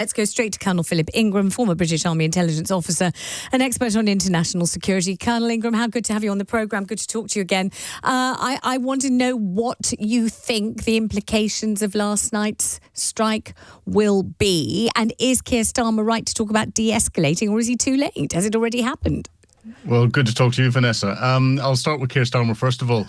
Let's go straight to Colonel Philip Ingram, former British Army intelligence officer, an expert on international security. Colonel Ingram, how good to have you on the programme. Good to talk to you again. I want to know what you think the implications of last night's strike will be. And is Keir Starmer right to talk about de-escalating, or is he too late? Has it already happened? Well, good to talk to you, Vanessa. I'll start with Keir Starmer, first of all.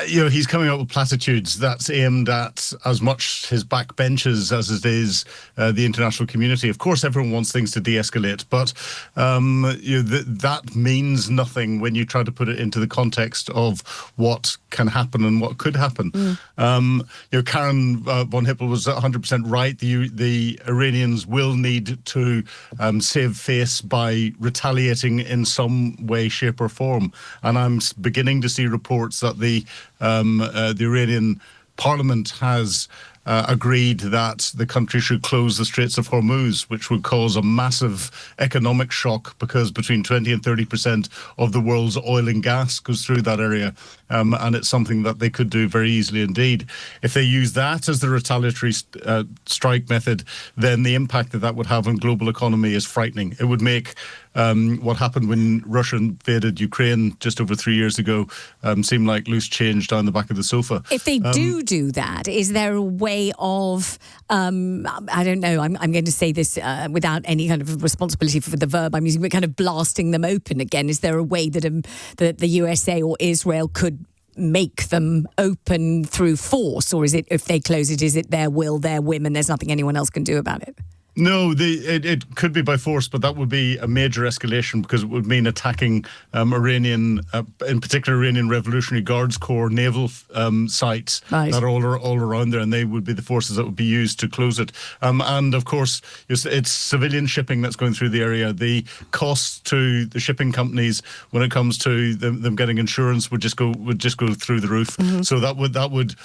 He's coming up with platitudes that's aimed at as much his backbenchers as it is the international community. Of course, everyone wants things to de-escalate, but that means nothing when you try to put it into the context of what can happen and what could happen. Karen von Hippel was 100% right. The Iranians will need to save face by retaliating in some way, shape or form. And I'm beginning to see reports that the Iranian parliament has agreed that the country should close the Straits of Hormuz, which would cause a massive economic shock because between 20 and 30% of the world's oil and gas goes through that area. And it's something that they could do very easily indeed. If they use that as the retaliatory strike method, then the impact that would have on global economy is frightening. It would make what happened when Russia invaded Ukraine just over 3 years ago seem like loose change down the back of the sofa. If they do that, is there a way of, I don't know, I'm going to say this without any kind of responsibility for the verb I'm using, but kind of blasting them open again? Is there a way that the USA or Israel could make them open through force? Or is it, if they close it, is it their will, their whim, and there's nothing anyone else can do about it? No, it could be by force, but that would be a major escalation because it would mean attacking Iranian, in particular Iranian Revolutionary Guards Corps naval sites that are all around there, and they would be the forces that would be used to close it. And of course, it's civilian shipping that's going through the area. The costs to the shipping companies when it comes to them getting insurance would just go through the roof. So that would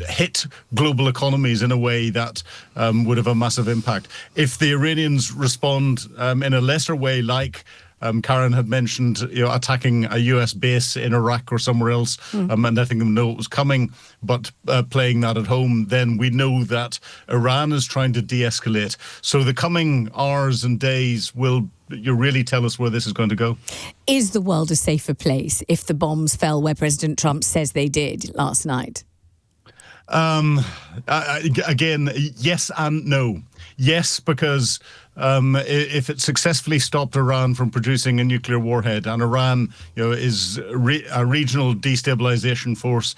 hit global economies in a way that would have a massive impact. If the Iranians respond in a lesser way, like Karen had mentioned, attacking a US base in Iraq or somewhere else and letting them know it was coming, but playing that at home, then we know that Iran is trying to de-escalate. So the coming hours and days will really tell us where this is going to go. Is the world a safer place if the bombs fell where President Trump says they did last night? Again, yes and no. Yes, because if it successfully stopped Iran from producing a nuclear warhead, and Iran, is a regional destabilizing force,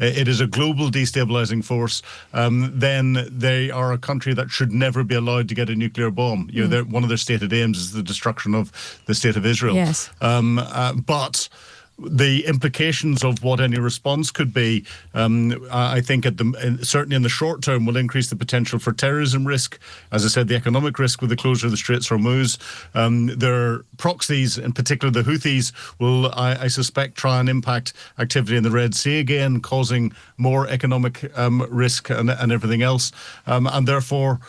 it is a global destabilizing force. Then they are a country that should never be allowed to get a nuclear bomb. One of their stated aims is the destruction of the state of Israel. Yes. But the implications of what any response could be, I think certainly in the short term, will increase the potential for terrorism risk. As I said, the economic risk with the closure of the Straits of Hormuz. Their proxies, in particular the Houthis, will, I suspect, try and impact activity in the Red Sea again, causing more economic risk and everything else. And therefore,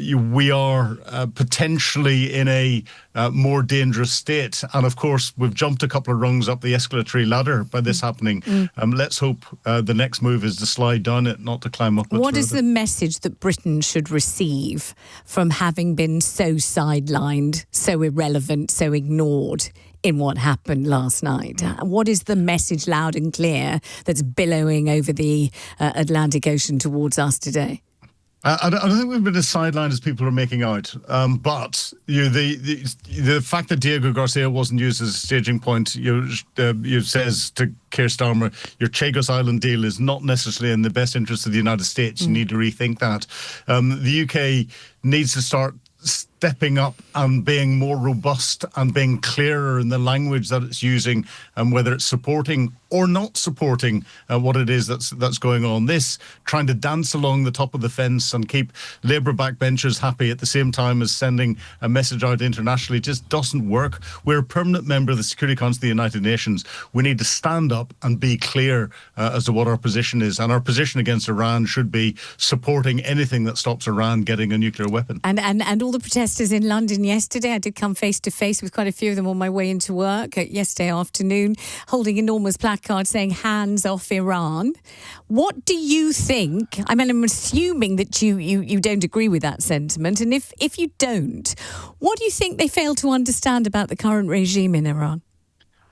we are potentially in a more dangerous state. And of course, we've jumped a couple of rungs up the escalatory ladder by this happening. Let's hope the next move is to slide down it, not to climb up it. What is the message that Britain should receive from having been so sidelined, so irrelevant, so ignored in what happened last night? What is the message loud and clear that's billowing over the Atlantic Ocean towards us today? I don't think we've been as sidelined as people are making out. But the fact that Diego Garcia wasn't used as a staging point, says to Keir Starmer, your Chagos Island deal is not necessarily in the best interest of the United States. You need to rethink that. The UK needs to start stepping up and being more robust and being clearer in the language that it's using, and whether it's supporting or not supporting what it is that's going on. This trying to dance along the top of the fence and keep Labour backbenchers happy at the same time as sending a message out internationally just doesn't work. We're a permanent member of the Security Council of the United Nations. We need to stand up and be clear as to what our position is. And our position against Iran should be supporting anything that stops Iran getting a nuclear weapon. And all the protests protesters in London yesterday. I did come face to face with quite a few of them on my way into work yesterday afternoon, holding enormous placards saying hands off Iran. What do you think? I mean, I'm assuming that you don't agree with that sentiment. And if you don't, what do you think they fail to understand about the current regime in Iran?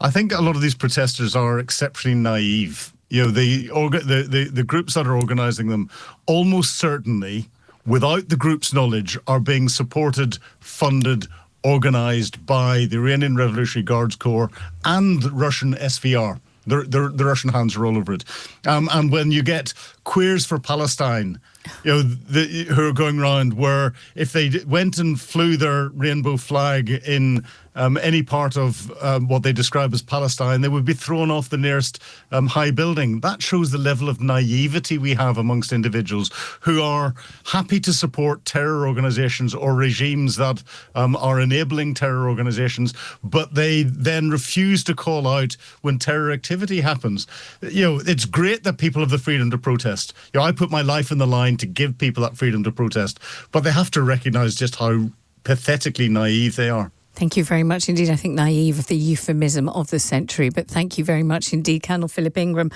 I think a lot of these protesters are exceptionally naive. The groups that are organising them almost certainly, without the group's knowledge, are being supported, funded, organised by the Iranian Revolutionary Guards Corps and the Russian SVR. The Russian hands are all over it. And when you get Queers for Palestine, who are going around, where if they went and flew their rainbow flag in any part of what they describe as Palestine, they would be thrown off the nearest high building. That shows the level of naivety we have amongst individuals who are happy to support terror organizations or regimes that are enabling terror organizations, but they then refuse to call out when terror activity happens. It's great that people have the freedom to protest. I put my life in the line to give people that freedom to protest, but they have to recognize just how pathetically naive they are. Thank you very much indeed. I think naive is the euphemism of the century, but thank you very much indeed, Colonel Philip Ingram.